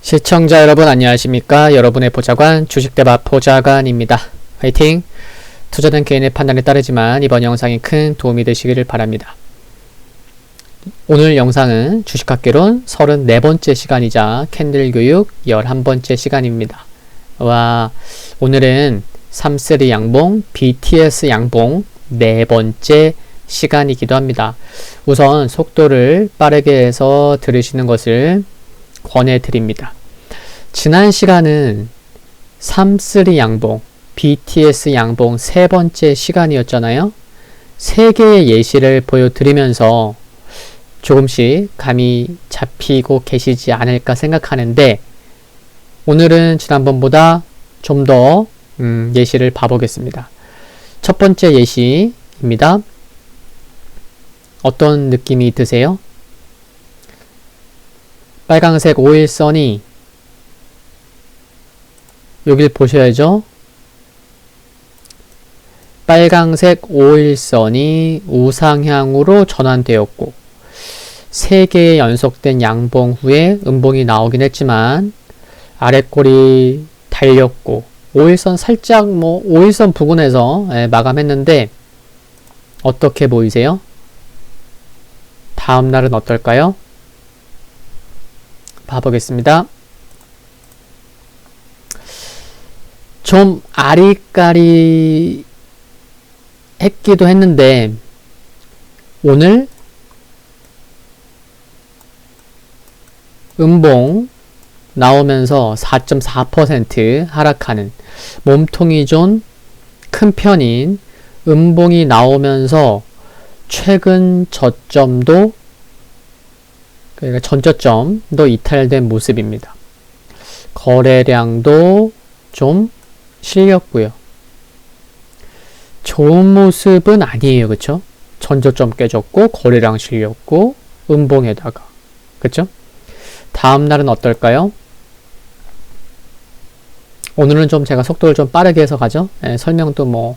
시청자 여러분 안녕하십니까? 여러분의 보좌관 주식대박 보좌관입니다. 화이팅! 투자는 개인의 판단에 따르지만 이번 영상이 큰 도움이 되시기를 바랍니다. 오늘 영상은 주식학개론 34번째 시간이자 캔들 교육 11번째 시간입니다. 와, 오늘은 3-3 양봉, BTS 양봉 4번째 시간이기도 합니다. 우선 속도를 빠르게 해서 들으시는 것을 권해드립니다. 지난 시간은 3-3 양봉, BTS 양봉 3번째 시간이었잖아요. 3개의 예시를 보여드리면서 조금씩 감이 잡히고 계시지 않을까 생각하는데 오늘은 지난번보다 좀 더 예시를 봐보겠습니다. 첫 번째 예시입니다. 어떤 느낌이 드세요? 빨강색 5일선이 여길 보셔야죠. 빨강색 5일선이 우상향으로 전환되었고 3개의 연속된 양봉 후에 음봉이 나오긴 했지만 아랫골이 달렸고 5일선 살짝 5일선 부근에서 마감했는데 어떻게 보이세요? 다음 날은 어떨까요? 봐보겠습니다. 좀 아리까리 했기도 했는데 오늘 음봉 나오면서 4.4% 하락하는 몸통이 좀 큰 편인 음봉이 나오면서 최근 저점도 그러니까 전저점도 이탈된 모습입니다. 거래량도 좀 실렸고요. 좋은 모습은 아니에요. 그쵸? 전저점 깨졌고 거래량 실렸고 음봉에다가 그쵸? 다음 날은 어떨까요? 오늘은 좀 제가 속도를 좀 빠르게 해서 가죠. 설명도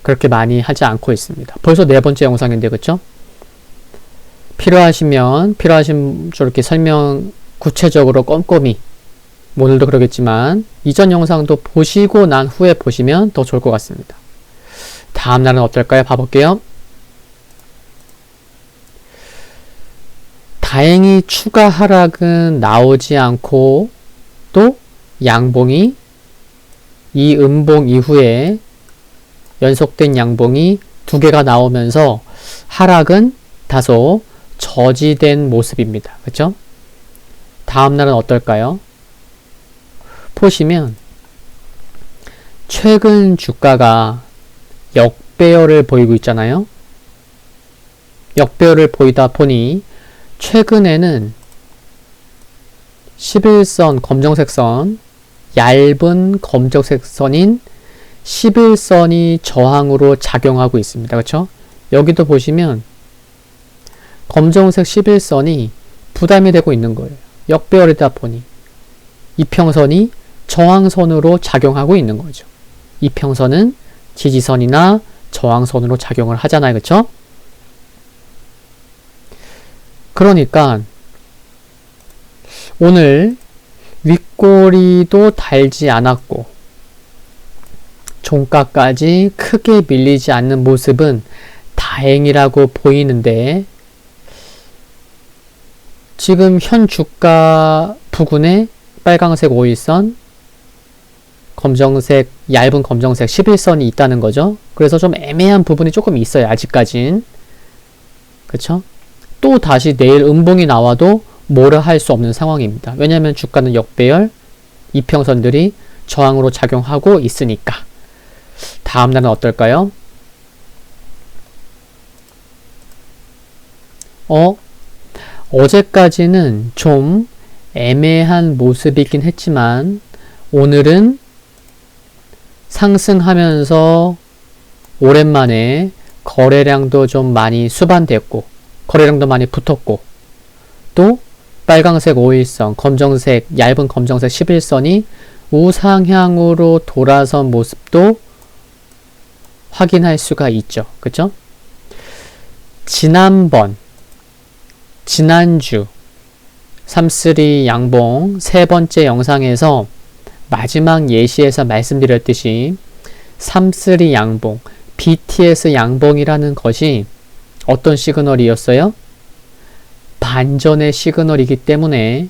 그렇게 많이 하지 않고 있습니다. 벌써 4번째 영상인데 그쵸? 필요하신 저렇게 설명 구체적으로 꼼꼼히 오늘도 그러겠지만 이전 영상도 보시고 난 후에 보시면 더 좋을 것 같습니다. 다음 날은 어떨까요? 봐볼게요. 다행히 추가 하락은 나오지 않고 또 양봉이 이 음봉 이후에 연속된 양봉이 2개가 나오면서 하락은 다소 저지된 모습입니다. 그렇죠? 다음 날은 어떨까요? 보시면 최근 주가가 역배열을 보이고 있잖아요. 역배열을 보이다 보니 최근에는 11선 검정색 선, 얇은 검정색 선인 11선이 저항으로 작용하고 있습니다. 그렇죠? 여기도 보시면 검정색 11선이 부담이 되고 있는 거예요. 역배열이다 보니 이평선이 저항선으로 작용하고 있는 거죠. 이평선은 지지선이나 저항선으로 작용을 하잖아요. 그렇죠? 그러니까 오늘 윗꼬리도 달지 않았고 종가까지 크게 밀리지 않는 모습은 다행이라고 보이는데 지금 현 주가 부근에 빨강색 5일선, 검정색, 얇은 검정색 11선이 있다는 거죠. 그래서 좀 애매한 부분이 조금 있어요. 아직까진. 그쵸? 또 다시 내일 음봉이 나와도 뭐라 할 수 없는 상황입니다. 왜냐하면 주가는 역배열, 이평선들이 저항으로 작용하고 있으니까. 다음 날은 어떨까요? 어제까지는 좀 애매한 모습이긴 했지만 오늘은 상승하면서 오랜만에 거래량도 좀 많이 수반됐고 거래량도 많이 붙었고 또 빨강색 5일선, 검정색, 얇은 검정색 11선이 우상향으로 돌아선 모습도 확인할 수가 있죠. 그쵸? 지난주 삼쓰리 양봉 세 번째 영상에서 마지막 예시에서 말씀드렸듯이 삼쓰리 양봉, BTS 양봉이라는 것이 어떤 시그널이었어요? 반전의 시그널이기 때문에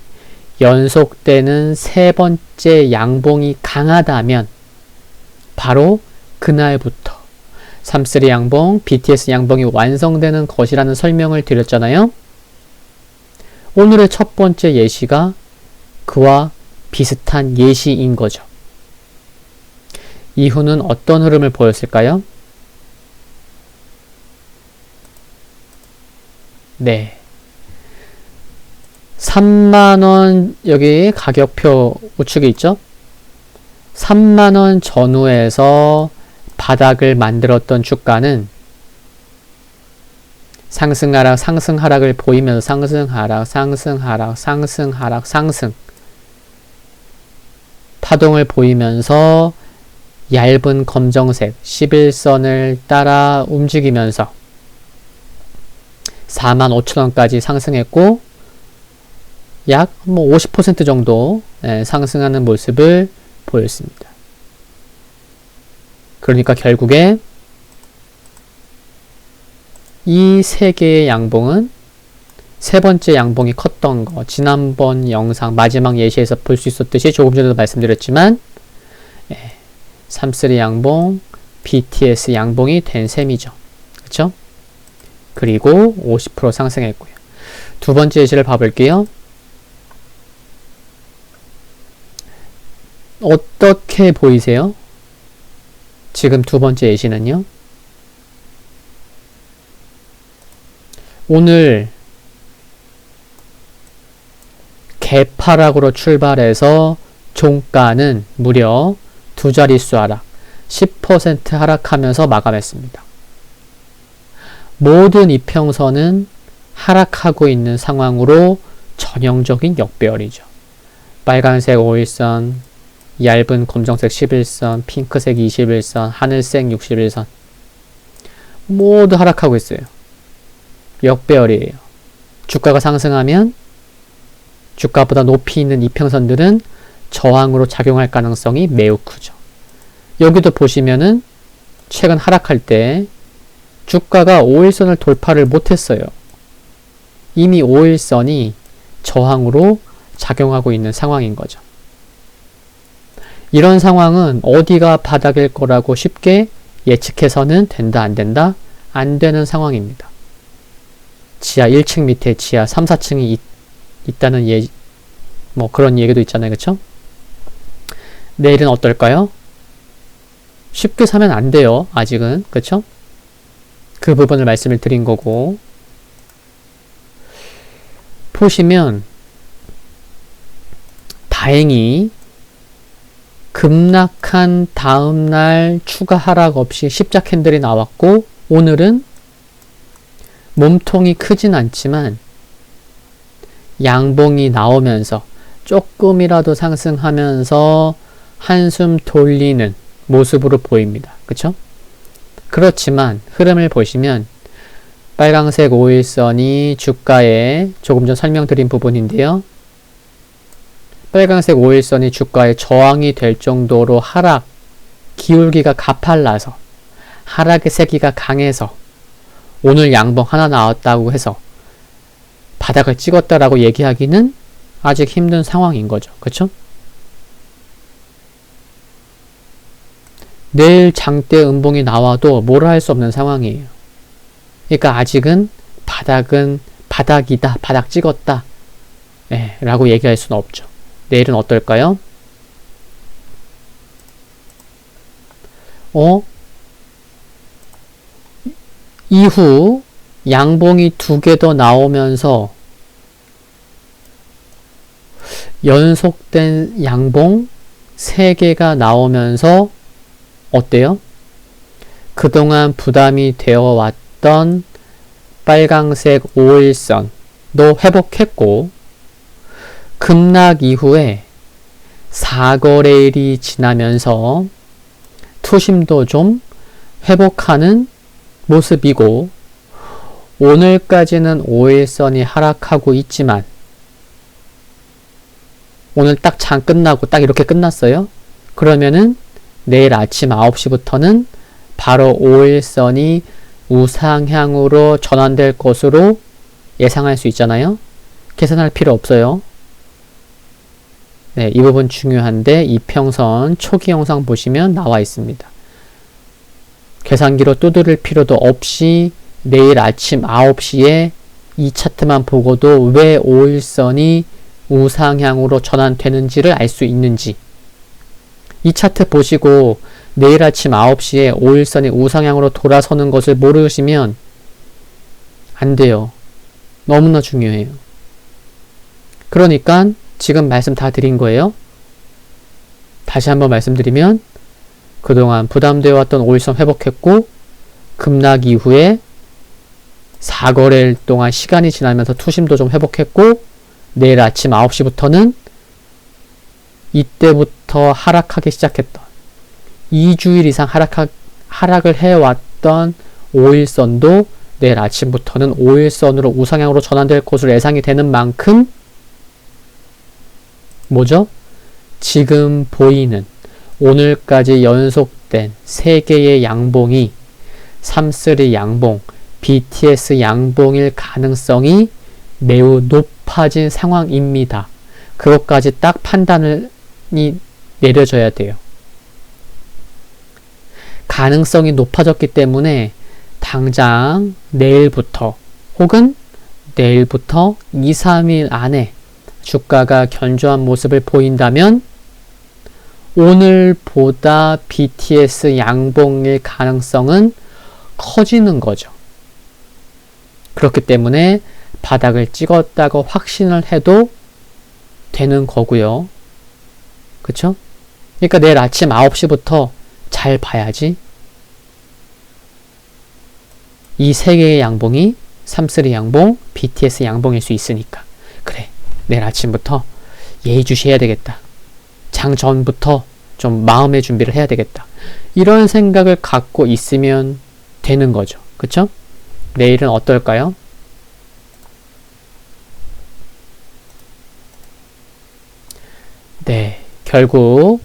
연속되는 세 번째 양봉이 강하다면 바로 그날부터 삼쓰리 양봉, BTS 양봉이 완성되는 것이라는 설명을 드렸잖아요. 오늘의 첫 번째 예시가 그와 비슷한 예시인 거죠. 이후는 어떤 흐름을 보였을까요? 네. 3만원, 여기 가격표 우측에 있죠? 3만원 전후에서 바닥을 만들었던 주가는 상승하락, 상승하락을 보이면서 상승하락, 상승하락, 상승하락, 상승. 파동을 보이면서 얇은 검정색 11선을 따라 움직이면서 45,000원까지 상승했고 약 50% 정도 상승하는 모습을 보였습니다. 그러니까 결국에 이 세 개의 양봉은 세 번째 양봉이 컸던 거, 지난번 영상 마지막 예시에서 볼 수 있었듯이 조금 전에도 말씀드렸지만 삼쓰리 양봉, BTS 양봉이 된 셈이죠. 그쵸? 그리고 50% 상승했고요. 두 번째 예시를 봐볼게요. 어떻게 보이세요? 지금 두 번째 예시는요. 오늘 개파락으로 출발해서 종가는 무려 두 자릿수 하락, 10% 하락하면서 마감했습니다. 모든 이평선은 하락하고 있는 상황으로 전형적인 역배열이죠. 빨간색 5일선, 얇은 검정색 11선, 핑크색 21선, 하늘색 61선 모두 하락하고 있어요. 역배열이에요. 주가가 상승하면 주가보다 높이 있는 이평선들은 저항으로 작용할 가능성이 매우 크죠. 여기도 보시면은 최근 하락할 때 주가가 5일선을 돌파를 못했어요. 이미 5일선이 저항으로 작용하고 있는 상황인 거죠. 이런 상황은 어디가 바닥일 거라고 쉽게 예측해서는 된다, 안 된다? 안 되는 상황입니다. 지하 1층 밑에 지하 3, 4층이 있다는 그런 얘기도 있잖아요. 그쵸? 내일은 어떨까요? 쉽게 사면 안 돼요. 아직은. 그쵸? 그 부분을 말씀을 드린 거고. 보시면 다행히 급락한 다음날 추가 하락 없이 십자 캔들이 나왔고 오늘은 몸통이 크진 않지만 양봉이 나오면서 조금이라도 상승하면서 한숨 돌리는 모습으로 보입니다. 그쵸? 그렇지만 흐름을 보시면 빨강색 5일선이 주가에 조금 전 설명드린 부분인데요. 빨강색 5일선이 주가에 저항이 될 정도로 하락, 기울기가 가팔라서 하락의 세기가 강해서 오늘 양봉 하나 나왔다고 해서 바닥을 찍었다라고 얘기하기는 아직 힘든 상황인 거죠. 그쵸? 내일 장대 음봉이 나와도 뭐라 할 수 없는 상황이에요. 그러니까 아직은 바닥은 바닥이다, 바닥 찍었다 라고 얘기할 수는 없죠. 내일은 어떨까요? 이후 양봉이 두 개 더 나오면서 연속된 양봉 3개가 나오면서 어때요? 그동안 부담이 되어 왔던 빨강색 5일선도 회복했고 급락 이후에 4거래일이 지나면서 투심도 좀 회복하는 모습이고 오늘까지는 5일선이 하락하고 있지만 오늘 딱 장 끝나고 딱 이렇게 끝났어요. 그러면은 내일 아침 9시부터는 바로 5일선이 우상향으로 전환될 것으로 예상할 수 있잖아요. 계산할 필요 없어요. 네, 이 부분 중요한데 이평선 초기 영상 보시면 나와 있습니다. 계산기로 두드릴 필요도 없이 내일 아침 9시에 이 차트만 보고도 왜 5일선이 우상향으로 전환되는지를 알 수 있는지, 이 차트 보시고 내일 아침 9시에 5일선이 우상향으로 돌아서는 것을 모르시면 안 돼요. 너무나 중요해요. 그러니까 지금 말씀 다 드린 거예요. 다시 한번 말씀드리면 그동안 부담되어 왔던 5일선 회복했고 급락 이후에 4거래일 동안 시간이 지나면서 투심도 좀 회복했고 내일 아침 9시부터는 이때부터 하락하기 시작했던 2주일 이상 하락을 해왔던 5일선도 내일 아침부터는 5일선으로 우상향으로 전환될 것으로 예상이 되는 만큼 뭐죠? 지금 보이는 오늘까지 연속된 3개의 양봉이 3-3 양봉, BTS 양봉일 가능성이 매우 높아진 상황입니다. 그것까지 딱 판단이 내려져야 돼요. 가능성이 높아졌기 때문에 당장 내일부터 혹은 내일부터 2-3일 안에 주가가 견조한 모습을 보인다면 오늘보다 BTS 양봉일 가능성은 커지는 거죠. 그렇기 때문에 바닥을 찍었다고 확신을 해도 되는 거고요. 그쵸? 그러니까 내일 아침 9시부터 잘 봐야지. 이 3개의 양봉이 3-3 양봉, BTS 양봉일 수 있으니까. 그래, 내일 아침부터 예의주시해야 되겠다. 장 전부터 좀 마음의 준비를 해야 되겠다. 이런 생각을 갖고 있으면 되는 거죠. 그쵸? 내일은 어떨까요? 네, 결국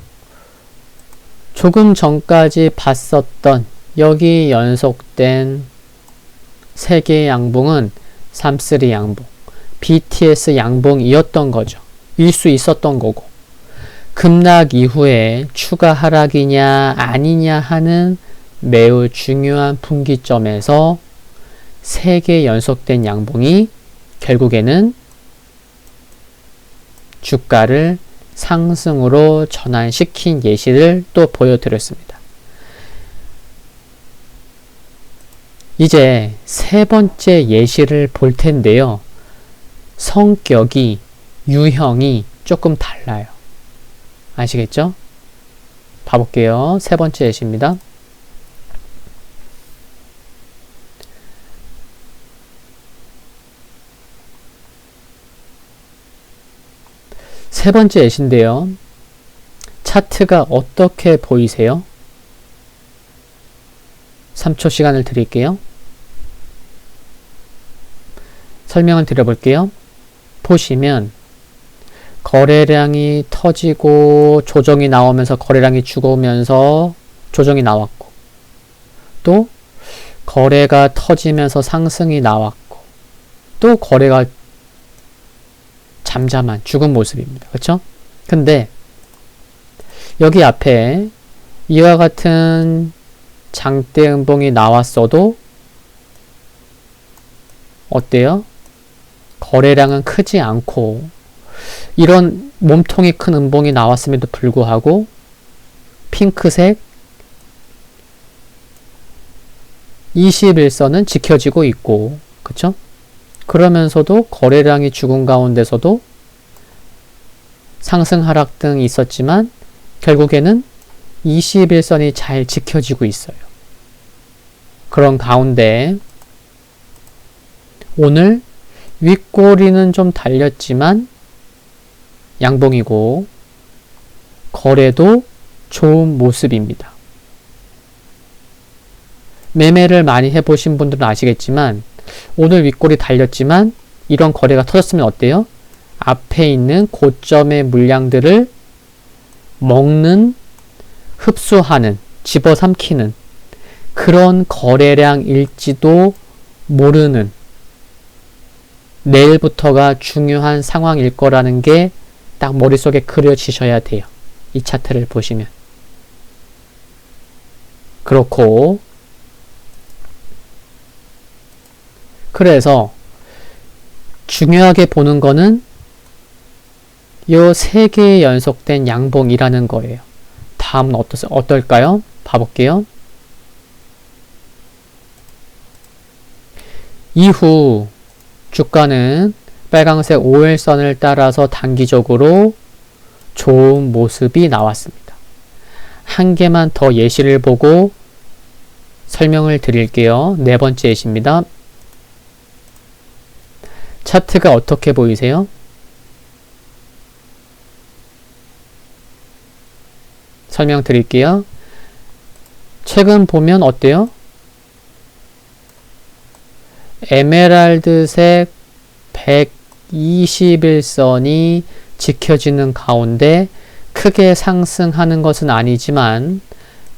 조금 전까지 봤었던 여기 연속된 3개의 양봉은 3-3 양봉, BTS 양봉이었던 거죠. 일 수 있었던 거고 급락 이후에 추가 하락이냐 아니냐 하는 매우 중요한 분기점에서 3개 연속된 양봉이 결국에는 주가를 상승으로 전환시킨 예시를 또 보여드렸습니다. 이제 세 번째 예시를 볼 텐데요. 성격이, 유형이 조금 달라요. 아시겠죠? 봐볼게요. 세 번째 예시입니다. 세 번째 예시인데요. 차트가 어떻게 보이세요? 3초 시간을 드릴게요. 설명을 드려볼게요. 보시면 거래량이 터지고 조정이 나오면서 거래량이 죽으면서 조정이 나왔고 또 거래가 터지면서 상승이 나왔고 또 거래가 잠잠한 죽은 모습입니다. 그렇죠? 근데 여기 앞에 이와 같은 장대 음봉이 나왔어도 어때요? 거래량은 크지 않고 이런 몸통이 큰 음봉이 나왔음에도 불구하고 핑크색 21선은 지켜지고 있고 그쵸? 그러면서도 거래량이 죽은 가운데서도 상승 하락 등 있었지만 결국에는 21선이 잘 지켜지고 있어요. 그런 가운데 오늘 윗꼬리는 좀 달렸지만 양봉이고 거래도 좋은 모습입니다. 매매를 많이 해보신 분들은 아시겠지만 오늘 윗꼬리 달렸지만 이런 거래가 터졌으면 어때요? 앞에 있는 고점의 물량들을 먹는, 흡수하는, 집어삼키는 그런 거래량일지도 모르는, 내일부터가 중요한 상황일 거라는 게 딱 머릿속에 그려지셔야 돼요. 이 차트를 보시면. 그렇고, 그래서 중요하게 보는 거는 요 3개의 연속된 양봉이라는 거예요. 다음은 어떨까요? 봐볼게요. 이후 주가는 빨강색 5일선을 따라서 단기적으로 좋은 모습이 나왔습니다. 한 개만 더 예시를 보고 설명을 드릴게요. 네 번째 예시입니다. 차트가 어떻게 보이세요? 설명드릴게요. 최근 보면 어때요? 에메랄드색 121선이 지켜지는 가운데 크게 상승하는 것은 아니지만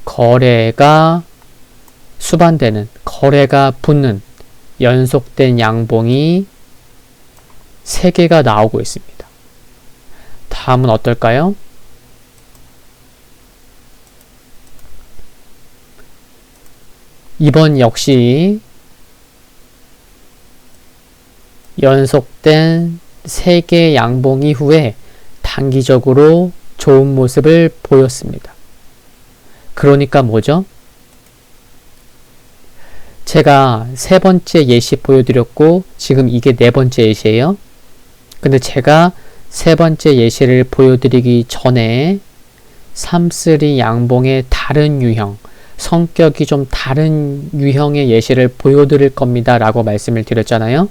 거래가 수반되는, 거래가 붙는 연속된 양봉이 3개가 나오고 있습니다. 다음은 어떨까요? 이번 역시 연속된 3개 양봉 이후에 단기적으로 좋은 모습을 보였습니다. 그러니까 뭐죠? 제가 3번째 예시 보여드렸고 지금 이게 4번째 예시예요. 근데 제가 3번째 예시를 보여드리기 전에 3-3 양봉의 다른 유형, 성격이 좀 다른 유형의 예시를 보여드릴 겁니다 라고 말씀을 드렸잖아요.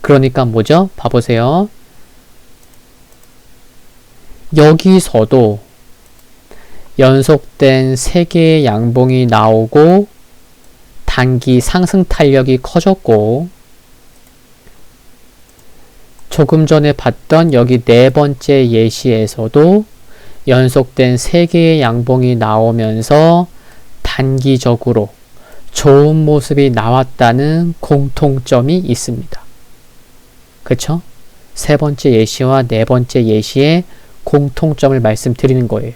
그러니까 뭐죠? 봐보세요. 여기서도 연속된 3개의 양봉이 나오고 단기 상승 탄력이 커졌고, 조금 전에 봤던 여기 4번째 예시에서도 연속된 3개의 양봉이 나오면서 단기적으로 좋은 모습이 나왔다는 공통점이 있습니다. 그쵸? 3번째 예시와 4번째 예시의 공통점을 말씀드리는 거예요.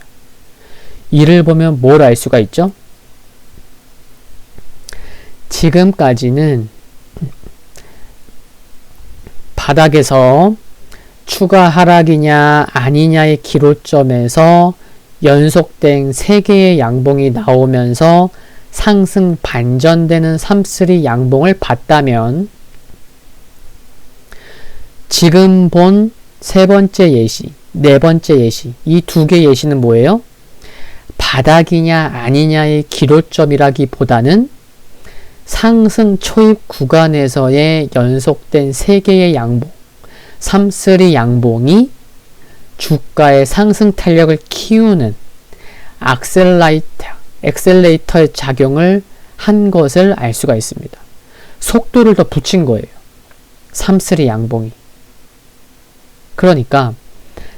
이를 보면 뭘 알 수가 있죠? 지금까지는 바닥에서 추가 하락이냐 아니냐의 기로점에서 연속된 3개의 양봉이 나오면서 상승 반전되는 3-3 양봉을 봤다면, 지금 본 3번째 예시, 4번째 예시, 이 2개 예시는 뭐예요? 바닥이냐 아니냐의 기로점이라기보다는 상승 초입 구간에서의 연속된 3개의 양봉, 3-3 양봉이 주가의 상승 탄력을 키우는 엑셀레이터의 작용을 한 것을 알 수가 있습니다. 속도를 더 붙인 거예요. 3-3 양봉이. 그러니까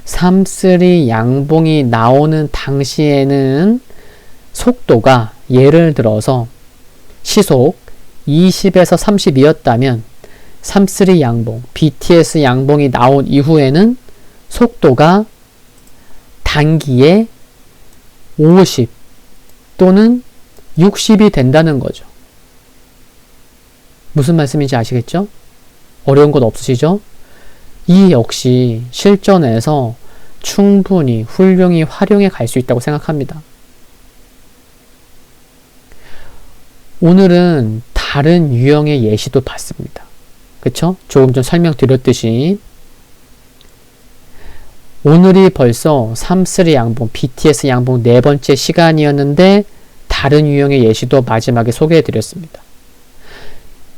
3-3 양봉이 나오는 당시에는 속도가 예를 들어서 시속 20에서 30이었다면 3-3 양봉, BTS 양봉이 나온 이후에는 속도가 단기에 50 또는 60이 된다는 거죠. 무슨 말씀인지 아시겠죠? 어려운 건 없으시죠? 이 역시 실전에서 충분히 훌륭히 활용해 갈 수 있다고 생각합니다. 오늘은 다른 유형의 예시도 봤습니다. 그쵸? 조금 전 설명드렸듯이 오늘이 벌써 3-3 양봉, BTS 양봉 4번째 시간이었는데 다른 유형의 예시도 마지막에 소개해드렸습니다.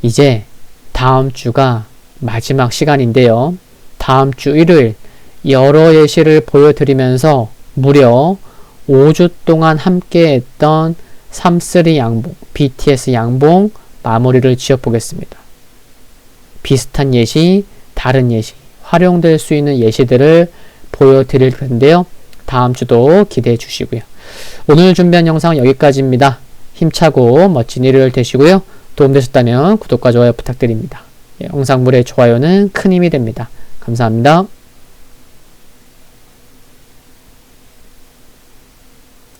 이제 다음 주가 마지막 시간인데요. 다음 주 일요일 여러 예시를 보여드리면서 무려 5주 동안 함께했던 3-3 양봉, BTS 양봉 마무리를 지어보겠습니다. 비슷한 예시, 다른 예시 활용될 수 있는 예시들을 보여드릴 텐데요. 다음 주도 기대해 주시고요. 오늘 준비한 영상은 여기까지입니다. 힘차고 멋진 일요일 되시고요. 도움되셨다면 구독과 좋아요 부탁드립니다. 영상물의 좋아요는 큰 힘이 됩니다. 감사합니다.